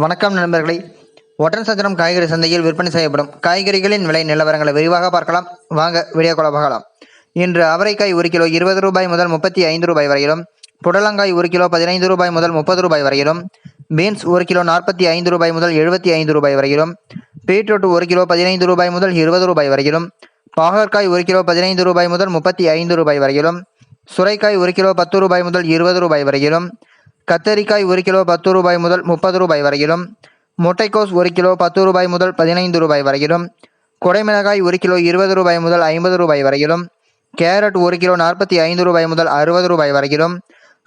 வணக்கம் நண்பர்களே. ஒட்டன்சத்திரம் காய்கறி சந்தையில் விற்பனை செய்யப்படும் காய்கறிகளின் விலை நிலவரங்களை விரிவாக பார்க்கலாம். வாங்க வீடியோக்குள்ள பார்க்கலாம். இன்று அவரைக்காய் 1 கிலோ 20 ரூபாய் முதல் 35 ரூபாய் வரையிலும், புடலங்காய் 1 கிலோ 15 ரூபாய் முதல் 30 ரூபாய் வரையிலும், பீன்ஸ் 1 கிலோ 45 ரூபாய் முதல் 75 ரூபாய் வரையிலும், பீட்ரூட் 1 கிலோ 15 ரூபாய் முதல் 20 ரூபாய் வரையிலும், பாகற்காய் 1 கிலோ 15 ரூபாய் முதல் 35 ரூபாய் வரையிலும், சுரைக்காய் 1 கிலோ 10 ரூபாய் முதல் 20 ரூபாய் வரையிலும், கத்தரிக்காய் 1 கிலோ 10 ரூபாய் முதல் 30 ரூபாய் வரையிலும், முட்டைக்கோஸ் 1 கிலோ 10 ரூபாய் முதல் 15 ரூபாய் வரையிலும், குடைமிளகாய் 1 கிலோ 20 ரூபாய் முதல் 50 ரூபாய் வரையிலும், கேரட் 1 கிலோ 45 ரூபாய் முதல் 60 ரூபாய் வரையிலும்,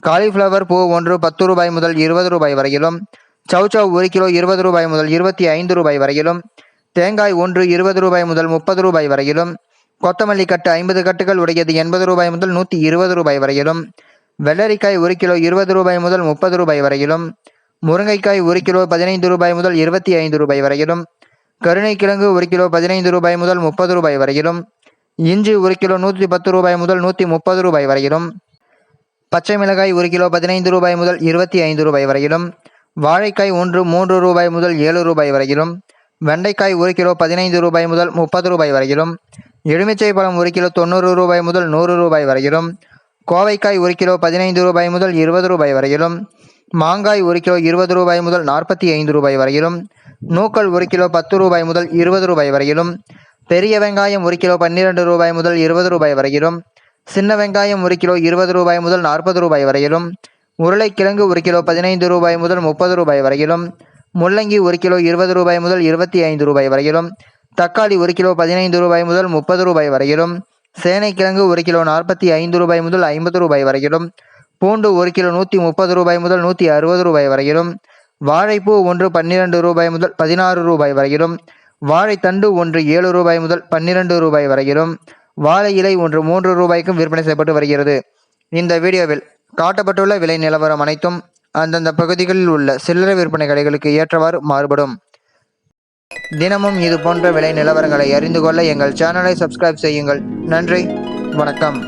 காலிஃப்ளவர் பூ 1 10 ரூபாய் முதல் 20 ரூபாய் வரையிலும், சௌச்சவ் 1 கிலோ 20 ரூபாய் முதல் 25 ரூபாய் வரையிலும், தேங்காய் 1 20 ரூபாய் முதல் 30 ரூபாய் வரையிலும், கொத்தமல்லி கட்டு 50 கட்டுகள் உடையது 80 ரூபாய் முதல் 120 ரூபாய் வரையிலும், வெள்ளரிக்காய் 1 கிலோ 20 ரூபாய் முதல் 30 ரூபாய் வரையிலும், முருங்கைக்காய் 1 கிலோ 15 ரூபாய் முதல் 25 ரூபாய் வரையிலும், கருணைக்கிழங்கு 1 கிலோ 15 ரூபாய் முதல் 30 ரூபாய் வரையிலும், இஞ்சி 1 கிலோ 110 ரூபாய் முதல் 130 ரூபாய் வரையிலும், பச்சை மிளகாய் 1 கிலோ 15 ரூபாய் முதல் 25 ரூபாய் வரையிலும், வாழைக்காய் 3 ரூபாய் முதல் 7 ரூபாய் வரையிலும், வெண்டைக்காய் 1 கிலோ 15 ரூபாய் முதல் 30 ரூபாய் வரையிலும், எலுமிச்சை பழம் 1 கிலோ 90 ரூபாய் முதல் 100 ரூபாய் வரையிலும், கோவைக்காய் 1 கிலோ 15 ரூபாய் முதல் 20 ரூபாய் வரையிலும், மாங்காய் 1 கிலோ 20 ரூபாய் முதல் 45 ரூபாய் வரையிலும், நூக்கல் 1 கிலோ 10 ரூபாய் முதல் 20 ரூபாய் வரையிலும், பெரிய வெங்காயம் 1 கிலோ 12 ரூபாய் முதல் 20 ரூபாய் வரையிலும், சின்ன வெங்காயம் 1 கிலோ 20 ரூபாய் முதல் 40 ரூபாய் வரையிலும், உருளைக்கிழங்கு 1 கிலோ 15 ரூபாய் முதல் 30 ரூபாய் வரையிலும், முள்ளங்கி 1 கிலோ 20 ரூபாய் முதல் 25 ரூபாய் வரையிலும், தக்காளி 1 கிலோ 15 ரூபாய் முதல் 30 ரூபாய் வரையிலும், சேனைக்கிழங்கு 1 கிலோ 45 ரூபாய் முதல் 50 ரூபாய் வரையிலும், பூண்டு 1 கிலோ 130 ரூபாய் முதல் 160 ரூபாய் வரையிலும், வாழைப்பூ 1 12 ரூபாய் முதல் 16 ரூபாய் வரையிலும், வாழைத்தண்டு 1 7 ரூபாய் முதல் 12 ரூபாய் வரையிலும், வாழை இலை 1 3 ரூபாய்க்கும் விற்பனை செய்யப்பட்டு வருகிறது. இந்த வீடியோவில் காட்டப்பட்டுள்ள விலை நிலவரம் அனைத்தும் அந்தந்த பகுதிகளில் உள்ள சில்லறை விற்பனை கடைகளுக்கு ஏற்றவாறு மாறுபடும். தினமும் இது போன்ற விலை நிலவரங்களை அறிந்து கொள்ள எங்கள் சேனலை சப்ஸ்கிரைப் செய்யுங்கள். நன்றி, வணக்கம்.